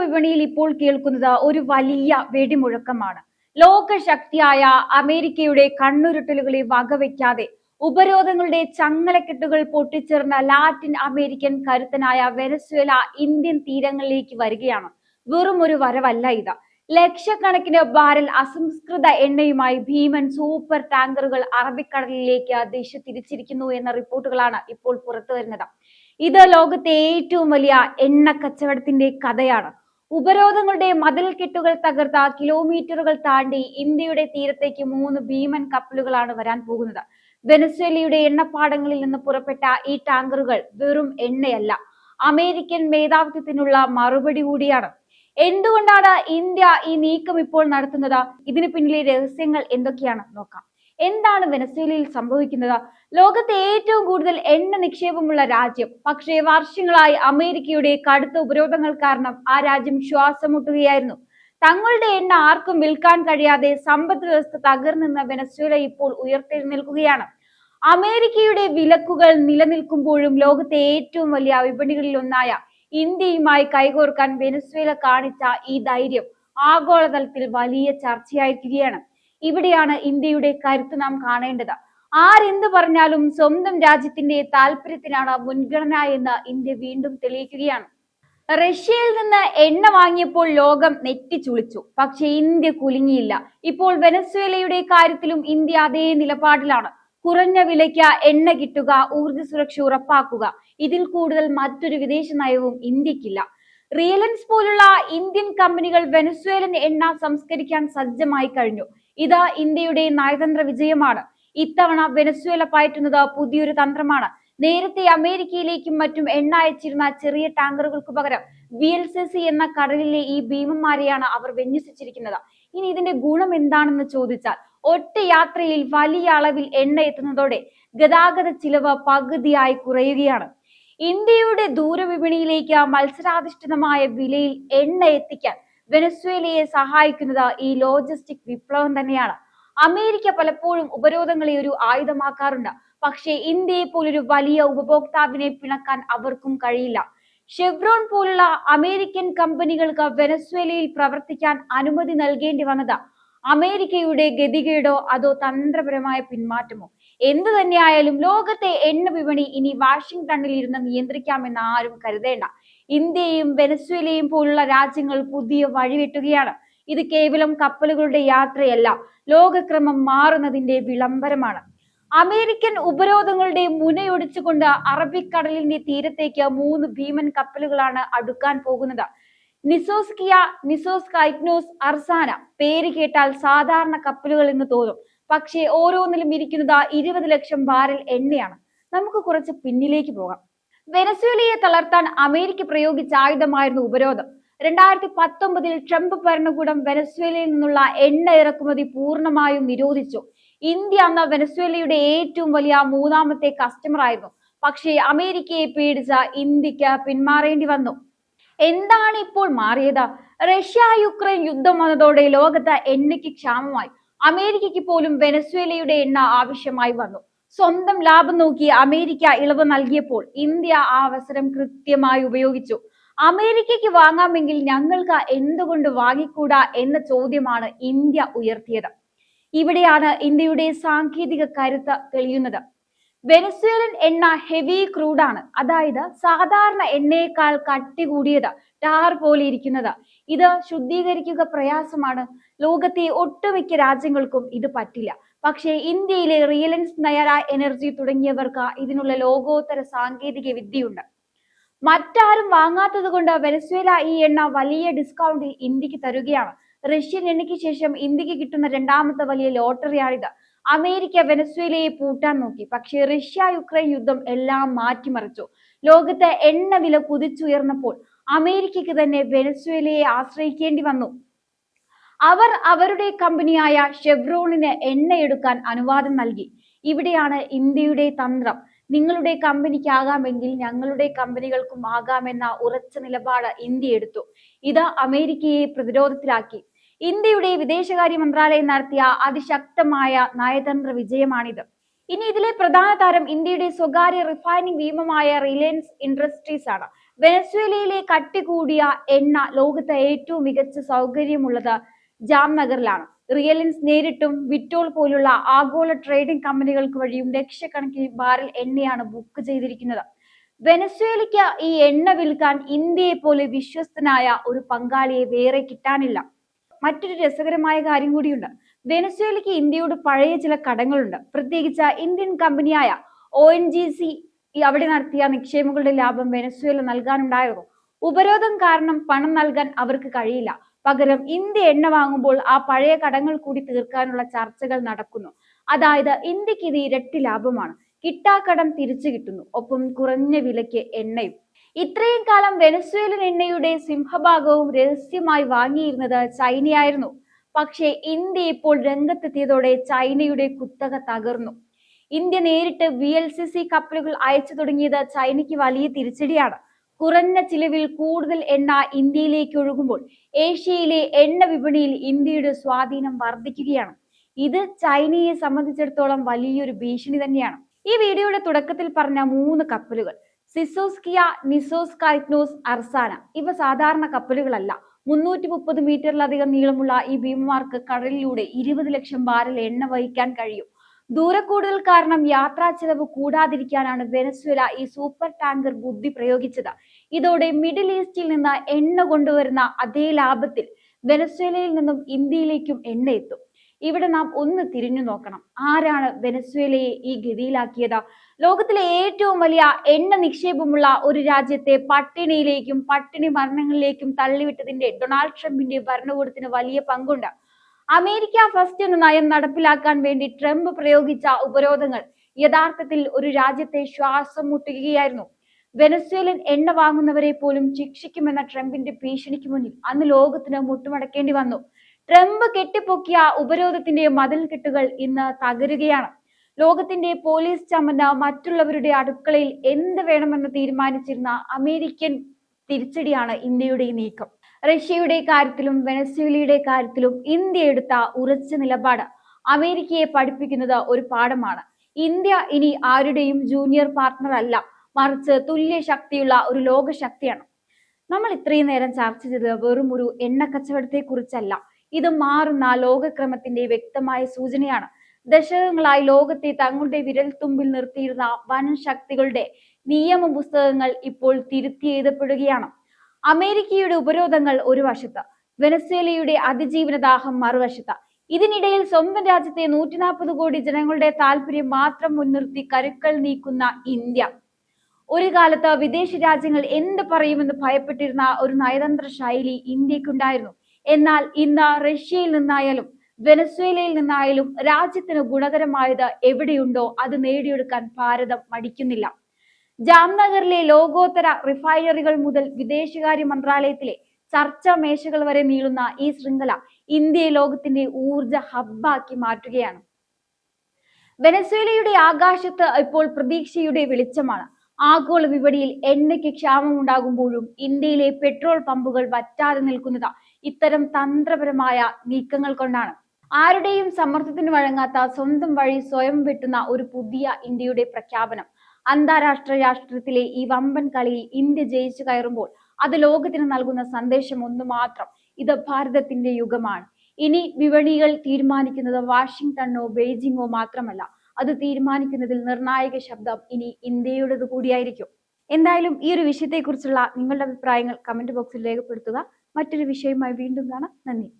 വിപണിയിൽ ഇപ്പോൾ കേൾക്കുന്നത് ഒരു വലിയ വെടിമുഴക്കമാണ്. ലോകശക്തിയായ അമേരിക്കയുടെ കണ്ണുരുട്ടലുകളെ വകവയ്ക്കാതെ ഉപരോധങ്ങളുടെ ചങ്ങലക്കെട്ടുകൾ പൊട്ടിച്ചേർന്ന ലാറ്റിൻ അമേരിക്കൻ കരുത്തനായ വെനസ്വേല ഇന്ത്യൻ തീരങ്ങളിലേക്ക് വരികയാണ്. വെറും ഒരു വരവല്ല ഇത്. ലക്ഷക്കണക്കിന് ബാരൽ അസംസ്കൃത എണ്ണയുമായി ഭീമൻ സൂപ്പർ ടാങ്കറുകൾ അറബിക്കടലിലേക്ക് ദിശ തിരിച്ചിരിക്കുന്നു എന്ന റിപ്പോർട്ടുകളാണ് ഇപ്പോൾ പുറത്തു വരുന്നത്. ഇത് ലോകത്തെ ഏറ്റവും വലിയ എണ്ണ കച്ചവടത്തിന്റെ കഥയാണ്. ഉപരോധങ്ങളുടെ മതിൽക്കെട്ടുകൾ തകർത്ത കിലോമീറ്ററുകൾ താണ്ടി ഇന്ത്യയുടെ തീരത്തേക്ക് 3 ഭീമൻ കപ്പലുകളാണ് വരാൻ പോകുന്നത്. വെനസ്വേലയുടെ എണ്ണപ്പാടങ്ങളിൽ നിന്ന് പുറപ്പെട്ട ഈ ടാങ്കറുകൾ വെറും എണ്ണയല്ല, അമേരിക്കൻ മേധാവിത്വത്തിനുള്ള മറുപടി കൂടിയാണ്. എന്തുകൊണ്ടാണ് ഇന്ത്യ ഈ നീക്കം ഇപ്പോൾ നടത്തുന്നത്? ഇതിന് പിന്നിലെ രഹസ്യങ്ങൾ എന്തൊക്കെയാണ് നോക്കാം. എന്താണ് വെനസ്വേലയിൽ സംഭവിക്കുന്നത്? ലോകത്തെ ഏറ്റവും കൂടുതൽ എണ്ണ നിക്ഷേപമുള്ള രാജ്യം, പക്ഷേ വർഷങ്ങളായി അമേരിക്കയുടെ കടുത്ത ഉപരോധങ്ങൾ കാരണം ആ രാജ്യം ശ്വാസം മുട്ടുകയായിരുന്നു. തങ്ങളുടെ എണ്ണ ആർക്കും വിൽക്കാൻ കഴിയാതെ സമ്പദ് വ്യവസ്ഥ തകർന്നുന്ന വെനസ്വേല ഇപ്പോൾ ഉയർത്തെഴുന്നേൽക്കുകയാണ്. അമേരിക്കയുടെ വിലക്കുകൾ നിലനിൽക്കുമ്പോഴും ലോകത്തെ ഏറ്റവും വലിയ വിപണികളിൽ ഒന്നായ ഇന്ത്യയുമായി കൈകോർക്കാൻ വെനസ്വേല കാണിച്ച ഈ ധൈര്യം ആഗോളതലത്തിൽ വലിയ ചർച്ചയായിരിക്കുകയാണ്. ഇവിടെയാണ് ഇന്ത്യയുടെ കരുത്ത് നാം കാണേണ്ടത്. ആരെന്ത് പറഞ്ഞാലും സ്വന്തം രാജ്യത്തിന്റെ താല്പര്യത്തിനാണ് മുൻഗണന എന്ന് ഇന്ത്യ വീണ്ടും തെളിയിക്കുകയാണ്. റഷ്യയിൽ നിന്ന് എണ്ണ വാങ്ങിയപ്പോൾ ലോകം നെറ്റിച്ചുളിച്ചു, പക്ഷെ ഇന്ത്യ കുലുങ്ങിയില്ല. ഇപ്പോൾ വെനസ്വേലയുടെ കാര്യത്തിലും ഇന്ത്യ അതേ നിലപാടിലാണ്. കുറഞ്ഞ വിലയ്ക്ക് എണ്ണ കിട്ടുക, ഊർജ്ജ സുരക്ഷ ഉറപ്പാക്കുക, ഇതിൽ കൂടുതൽ മറ്റൊരു വിദേശ നയവും ഇന്ത്യക്കില്ല. റിലയൻസ് പോലുള്ള ഇന്ത്യൻ കമ്പനികൾ വെനസ്വേലൻ എണ്ണ സംസ്കരിക്കാൻ സജ്ജമായി കഴിഞ്ഞു. ഇത് ഇന്ത്യയുടെ നയതന്ത്ര വിജയമാണ്. ഇത്തവണ വെനസ്വേല പയറ്റുന്നത് പുതിയൊരു തന്ത്രമാണ്. നേരത്തെ അമേരിക്കയിലേക്കും മറ്റും എണ്ണ അയച്ചിരുന്ന ചെറിയ ടാങ്കറുകൾക്ക് പകരം VLCC എന്ന കടലിലെ ഈ ഭീമന്മാരെയാണ് അവർ വിന്യസിച്ചിരിക്കുന്നത്. ഇനി ഇതിന്റെ ഗുണം എന്താണെന്ന് ചോദിച്ചാൽ, ഒറ്റ യാത്രയിൽ വലിയ അളവിൽ എണ്ണ എത്തുന്നതോടെ ഗതാഗത ചിലവ് പകുതിയായി കുറയുകയാണ്. ഇന്ത്യയുടെ ദൂരവിപണിയിലേക്ക് മത്സരാധിഷ്ഠിതമായ വിലയിൽ എണ്ണ എത്തിക്കാൻ വെനസ്വേലയെ സഹായിക്കുന്നത് ഈ ലോജിസ്റ്റിക് വിപ്ലവം തന്നെയാണ്. അമേരിക്ക പലപ്പോഴും ഉപരോധങ്ങളെ ഒരു ആയുധമാക്കാറുണ്ട്, പക്ഷേ ഇന്ത്യയെ പോലൊരു വലിയ ഉപഭോക്താവിനെ പിണക്കാൻ അവർക്കും കഴിയില്ല. ഷെവ്രോൺ പോലുള്ള അമേരിക്കൻ കമ്പനികൾക്ക് വെനസ്വേലയിൽ പ്രവർത്തിക്കാൻ അനുമതി നൽകേണ്ടി വന്നത് അമേരിക്കയുടെ ഗതികേടോ അതോ തന്ത്രപരമായ പിന്മാറ്റമോ? എന്തു തന്നെയായാലും ലോകത്തെ എണ്ണ വിപണി ഇനി വാഷിംഗ്ടണിൽ ഇരുന്ന് നിയന്ത്രിക്കാമെന്ന് ആരും കരുതേണ്ട. ഇന്ത്യയും വെനസ്വേലയും പോലുള്ള രാജ്യങ്ങൾ പുതിയ വഴിവെട്ടുകയാണ്. ഇത് കേവലം കപ്പലുകളുടെ യാത്രയല്ല, ലോകക്രമം മാറുന്നതിന്റെ വിളംബരമാണ്. അമേരിക്കൻ ഉപരോധങ്ങളുടെ മുനയൊടിച്ചുകൊണ്ട് അറബിക്കടലിന്റെ തീരത്തേക്ക് 3 ഭീമൻ കപ്പലുകളാണ് അടുക്കാൻ പോകുന്നത്. നിസോസ്കിയ, നിസോസ്ക, ഇഗ്നോസ്, അർസാന. പേര് കേട്ടാൽ സാധാരണ കപ്പലുകൾ എന്ന് തോന്നും, പക്ഷേ ഓരോന്നിലും ഇരിക്കുന്നത് 20 ലക്ഷം ബാരൽ എണ്ണയാണ്. നമുക്ക് കുറച്ച് പിന്നിലേക്ക് പോകാം. വെനസ്വേലയെ തളർത്താൻ അമേരിക്ക പ്രയോഗിച്ച ആയുധമായിരുന്നു ഉപരോധം. 2019 ട്രംപ് ഭരണകൂടം വെനസ്വേലയിൽ നിന്നുള്ള എണ്ണ ഇറക്കുമതി പൂർണ്ണമായും നിരോധിച്ചു. ഇന്ത്യ അന്ന് വെനസ്വേലയുടെ ഏറ്റവും വലിയ 3ാമത്തെ കസ്റ്റമർ ആയിരുന്നു. പക്ഷേ അമേരിക്കയെ പേടിച്ച ഇന്ത്യക്ക് പിന്മാറേണ്ടി വന്നു. എന്താണ് ഇപ്പോൾ മാറിയത്? റഷ്യ യുക്രൈൻ യുദ്ധം വന്നതോടെ ലോകത്ത് എണ്ണയ്ക്ക് ക്ഷാമമായി. അമേരിക്കയ്ക്ക് പോലും വെനസ്വേലയുടെ എണ്ണ ആവശ്യമായി വന്നു. സ്വന്തം ലാഭം നോക്കി അമേരിക്ക ഇളവ് നൽകിയപ്പോൾ ഇന്ത്യ ആ അവസരം കൃത്യമായി ഉപയോഗിച്ചു. അമേരിക്കയ്ക്ക് വാങ്ങാമെങ്കിൽ ഞങ്ങൾക്ക് എന്തുകൊണ്ട് വാങ്ങിക്കൂടാ എന്ന ചോദ്യമാണ് ഇന്ത്യ ഉയർത്തിയത്. ഇവിടെയാണ് ഇന്ത്യയുടെ സാങ്കേതിക കരുത്ത് തെളിയുന്നത്. വെനസ്വേലൻ എണ്ണ ഹെവി ക്രൂഡാണ്, അതായത് സാധാരണ എണ്ണയേക്കാൾ കട്ടി കൂടിയത്, ടാർ പോലെ ഇരിക്കുന്നത്. ഇത് ശുദ്ധീകരിക്കുക പ്രയാസമാണ്. ലോകത്തെ ഒട്ടുമിക്ക രാജ്യങ്ങൾക്കും ഇത് പറ്റില്ല. പക്ഷേ ഇന്ത്യയിലെ റിലയൻസ്, നയര എനർജി തുടങ്ങിയവർക്ക് ഇതിനുള്ള ലോകോത്തര സാങ്കേതിക വിദ്യയുണ്ട്. മറ്റാരും വാങ്ങാത്തത് കൊണ്ട് വെനസ്വേല ഈ എണ്ണ വലിയ ഡിസ്കൗണ്ടിൽ ഇന്ത്യക്ക് തരുകയാണ്. റഷ്യൻ എണ്ണയ്ക്ക് ശേഷം ഇന്ത്യക്ക് കിട്ടുന്ന 2ാമത്തെ വലിയ ലോട്ടറിയാണിത്. അമേരിക്ക വെനസ്വേലയെ പൂട്ടാൻ നോക്കി, പക്ഷേ റഷ്യ യുക്രൈൻ യുദ്ധം എല്ലാം മാറ്റിമറിച്ചു. ലോകത്തെ എണ്ണ വില കുതിച്ചുയർന്നപ്പോൾ അമേരിക്കയ്ക്ക് തന്നെ വെനസ്വേലയെ ആശ്രയിക്കേണ്ടി വന്നു. അവർ അവരുടെ കമ്പനിയായ ഷെവ്രോണിന് എണ്ണയെടുക്കാൻ അനുവാദം നൽകി. ഇവിടെയാണ് ഇന്ത്യയുടെ തന്ത്രം. നിങ്ങളുടെ കമ്പനിക്കാകാമെങ്കിൽ ഞങ്ങളുടെ കമ്പനികൾക്കും ആകാമെന്ന ഉറച്ച നിലപാട് ഇന്ത്യ എടുത്തു. ഇത് അമേരിക്കയെ പ്രതിരോധത്തിലാക്കി. ഇന്ത്യയുടെ വിദേശകാര്യ മന്ത്രാലയം നടത്തിയ അതിശക്തമായ നയതന്ത്ര വിജയമാണിത്. ഇനി ഇതിലെ പ്രധാന താരം ഇന്ത്യയുടെ സ്വകാര്യ റിഫൈനിങ് ഭീമമായ റിലയൻസ് ഇൻഡസ്ട്രീസ് ആണ്. വെനസ്വേലയിലെ കട്ടി കൂടിയ എണ്ണ ലോകത്തെ ഏറ്റവും മികച്ച സൗകര്യമുള്ളത് ജാംനഗറിലാണ്. റിലയൻസ് നേരിട്ടും വിറ്റോൾ പോലുള്ള ആഗോള ട്രേഡിംഗ് കമ്പനികൾക്ക് വഴിയും ലക്ഷക്കണക്കിന് ബാരൽ എണ്ണയാണ് ബുക്ക് ചെയ്തിരിക്കുന്നത്. വെനസ്വേലയ്ക്ക് ഈ എണ്ണ വിൽക്കാൻ ഇന്ത്യയെ പോലെ വിശ്വസ്തനായ ഒരു പങ്കാളിയെ വേറെ കിട്ടാനില്ല. മറ്റൊരു രസകരമായ കാര്യം കൂടിയുണ്ട്. വെനസ്വേലയ്ക്ക് ഇന്ത്യയോട് പഴയ ചില കടങ്ങളുണ്ട്. പ്രത്യേകിച്ച് ഇന്ത്യൻ കമ്പനിയായ ONGC അവിടെ നടത്തിയ നിക്ഷേപങ്ങളുടെ ലാഭം വെനസ്വേല നൽകാനുണ്ടായിരുന്നു. ഉപരോധം കാരണം പണം നൽകാൻ അവർക്ക് കഴിയില്ല. പകരം ഇന്ത്യ എണ്ണ വാങ്ങുമ്പോൾ ആ പഴയ കടങ്ങൾ കൂടി തീർക്കാനുള്ള ചർച്ചകൾ നടക്കുന്നു. അതായത് ഇന്ത്യക്ക് ഇത് ഇരട്ടി ലാഭമാണ്. കിട്ടാക്കടം തിരിച്ചു കിട്ടുന്നു, ഒപ്പം കുറഞ്ഞ വിലയ്ക്ക് എണ്ണയും. ഇത്രയും കാലം വെനസ്വേലൻ എണ്ണയുടെ സിംഹഭാഗവും രഹസ്യമായി വാങ്ങിയിരുന്നത് ചൈനയായിരുന്നു. പക്ഷേ ഇന്ത്യ ഇപ്പോൾ രംഗത്തെത്തിയതോടെ ചൈനയുടെ കുത്തക തകർന്നു. ഇന്ത്യ നേരിട്ട് VLCC കപ്പലുകൾ അയച്ചു തുടങ്ങിയത് ചൈനയ്ക്ക് വലിയ തിരിച്ചടിയാണ്. കുറഞ്ഞ ചിലവിൽ കൂടുതൽ എണ്ണ ഇന്ത്യയിലേക്ക് ഒഴുകുമ്പോൾ ഏഷ്യയിലെ എണ്ണ വിപണിയിൽ ഇന്ത്യയുടെ സ്വാധീനം വർദ്ധിക്കുകയാണ്. ഇത് ചൈനയെ സംബന്ധിച്ചിടത്തോളം വലിയൊരു ഭീഷണി തന്നെയാണ്. ഈ വീഡിയോയുടെ തുടക്കത്തിൽ പറഞ്ഞ 3 കപ്പലുകൾ സിസോസ്കിയ, നിസോസ് കൈറ്റ്നോസ്, അർസാന ഇവ സാധാരണ കപ്പലുകളല്ല. 330 മീറ്ററിലധികം നീളമുള്ള ഈ ഭീമന്മാർക്ക് കടലിലൂടെ 20 ലക്ഷം ബാരൽ എണ്ണ വഹിക്കാൻ കഴിയും. ദൂരക്കൂടുതൽ കാരണം യാത്രാ ചെലവ് കൂടാതിരിക്കാനാണ് വെനസ്വേല ഈ സൂപ്പർ ടാങ്കർ ബുദ്ധി പ്രയോഗിച്ചത്. ഇതോടെ മിഡിൽ ഈസ്റ്റിൽ നിന്ന് എണ്ണ കൊണ്ടുവരുന്ന അതേ ലാഭത്തിൽ വെനസ്വേലയിൽ നിന്നും ഇന്ത്യയിലേക്കും എണ്ണ എത്തും. ഇവിടെ നാം ഒന്ന് തിരിഞ്ഞു നോക്കണം. ആരാണ് വെനസ്വേലയെ ഈ ഗതിയിലാക്കിയത്? ലോകത്തിലെ ഏറ്റവും വലിയ എണ്ണ നിക്ഷേപമുള്ള ഒരു രാജ്യത്തെ പട്ടിണിയിലേക്കും പട്ടിണി മരണങ്ങളിലേക്കും തള്ളിവിട്ടതിന്റെ ഡൊണാൾഡ് ട്രംപിന്റെ ഭരണകൂടത്തിന് വലിയ പങ്കുണ്ട്. അമേരിക്ക ഫസ്റ്റ് എന്ന നയം നടപ്പിലാക്കാൻ വേണ്ടി ട്രംപ് പ്രയോഗിച്ച ഉപരോധങ്ങൾ യഥാർത്ഥത്തിൽ ഒരു രാജ്യത്തെ ശ്വാസം മുട്ടുകയായിരുന്നു. വെനസ്വേലൻ എണ്ണ വാങ്ങുന്നവരെ പോലും ശിക്ഷിക്കുമെന്ന ട്രംപിന്റെ ഭീഷണിക്ക് മുന്നിൽ അന്ന് ലോകത്തിന് മുട്ടുമടക്കേണ്ടി വന്നു. ട്രംപ് കെട്ടിപ്പൊക്കിയ ഉപരോധത്തിന്റെ മതിൽക്കെട്ടുകൾ ഇന്ന് തകരുകയാണ്. ലോകത്തിന്റെ പോലീസ് ചമന്ന മറ്റുള്ളവരുടെ അടുക്കളയിൽ എന്ത് വേണമെന്ന് തീരുമാനിച്ചിരുന്ന അമേരിക്കൻ തിരിച്ചടിയാണ് ഇന്ത്യയുടെ ഈ നീക്കം. റഷ്യയുടെ കാര്യത്തിലും വെനസ്വേലയുടെ കാര്യത്തിലും ഇന്ത്യ എടുത്ത ഉറച്ച നിലപാട് അമേരിക്കയെ പഠിപ്പിക്കുന്നത് ഒരു പാഠമാണ്. ഇന്ത്യ ഇനി ആരുടെയും ജൂനിയർ പാർട്ട്ണർ അല്ല, മറിച്ച് തുല്യ ശക്തിയുള്ള ഒരു ലോക ശക്തിയാണ്. നമ്മൾ ഇത്രയും നേരം ചർച്ച ചെയ്തത് വെറും ഒരു എണ്ണ കച്ചവടത്തെ കുറിച്ചല്ല. ഇത് മാറുന്ന ലോകക്രമത്തിന്റെ വ്യക്തമായ സൂചനയാണ്. ദശകങ്ങളായി ലോകത്തെ തങ്ങളുടെ വിരൽത്തുമ്പിൽ നിർത്തിയിരുന്ന വൻ ശക്തികളുടെ നിയമ പുസ്തകങ്ങൾ ഇപ്പോൾ തിരുത്തി എഴുതപ്പെടുകയാണ്. അമേരിക്കയുടെ ഉപരോധങ്ങൾ ഒരു വശത്ത്, വെനസ്വേലയുടെ അതിജീവനദാഹം മറുവശത്ത്. ഇതിനിടയിൽ സ്വന്തം രാജ്യത്തെ 140 കോടി ജനങ്ങളുടെ താല്പര്യം മാത്രം മുൻനിർത്തി കരുക്കൾ നീക്കുന്ന ഇന്ത്യ. ഒരു കാലത്ത് വിദേശ രാജ്യങ്ങൾ എന്ത് പറയുമെന്ന് ഭയപ്പെട്ടിരുന്ന ഒരു നയതന്ത്ര ശൈലി ഇന്ത്യക്കുണ്ടായിരുന്നു. എന്നാൽ ഇന്ന് റഷ്യയിൽ നിന്നായാലും വെനസ്വേലയിൽ നിന്നായാലും രാജ്യത്തിന് ഗുണകരമായത് എവിടെയുണ്ടോ അത് നേടിയെടുക്കാൻ ഭാരതം മടിക്കുന്നില്ല. ജാംനഗറിലെ ലോകോത്തര റിഫൈനറികൾ മുതൽ വിദേശകാര്യ മന്ത്രാലയത്തിലെ ചർച്ചാ മേശകൾ വരെ നീളുന്ന ഈ ശൃംഖല ഇന്ത്യയെ ലോകത്തിന്റെ ഊർജ ഹബ്ബാക്കി മാറ്റുകയാണ്. വെനസ്വേലയുടെ ആകാശത്ത് ഇപ്പോൾ പ്രതീക്ഷയുടെ വെളിച്ചമാണ്. ആഗോള വിപണിയിൽ എണ്ണയ്ക്ക് ക്ഷാമം ഉണ്ടാകുമ്പോഴും ഇന്ത്യയിലെ പെട്രോൾ പമ്പുകൾ വറ്റാതെ നിൽക്കുന്നത് ഇത്തരം തന്ത്രപരമായ നീക്കങ്ങൾ കൊണ്ടാണ്. ആരുടെയും സമ്മർദ്ദത്തിന് വഴങ്ങാത്ത സ്വന്തം വഴി സ്വയം വെട്ടുന്ന ഒരു പുതിയ ഇന്ത്യയുടെ പ്രഖ്യാപനം. അന്താരാഷ്ട്ര രാഷ്ട്രീയത്തിലെ ഈ വമ്പൻ കളിയിൽ ഇന്ത്യ ജയിച്ചു കയറുമ്പോൾ അത് ലോകത്തിന് നൽകുന്ന സന്ദേശം ഒന്ന് മാത്രം: ഇത് ഭാരതത്തിന്റെ യുഗമാണ്. ഇനി വിപണികൾ തീരുമാനിക്കുന്നത് വാഷിംഗ്ടണോ ബെയ്ജിങ്ങോ മാത്രമല്ല, അത് തീരുമാനിക്കുന്നതിൽ നിർണായക ശബ്ദം ഇനി ഇന്ത്യയുടേത് കൂടിയായിരിക്കും. എന്തായാലും ഈ ഒരു വിഷയത്തെക്കുറിച്ചുള്ള നിങ്ങളുടെ അഭിപ്രായങ്ങൾ കമന്റ് ബോക്സിൽ രേഖപ്പെടുത്തുക. മറ്റൊരു വിഷയവുമായി വീണ്ടും കാണാം. നന്ദി.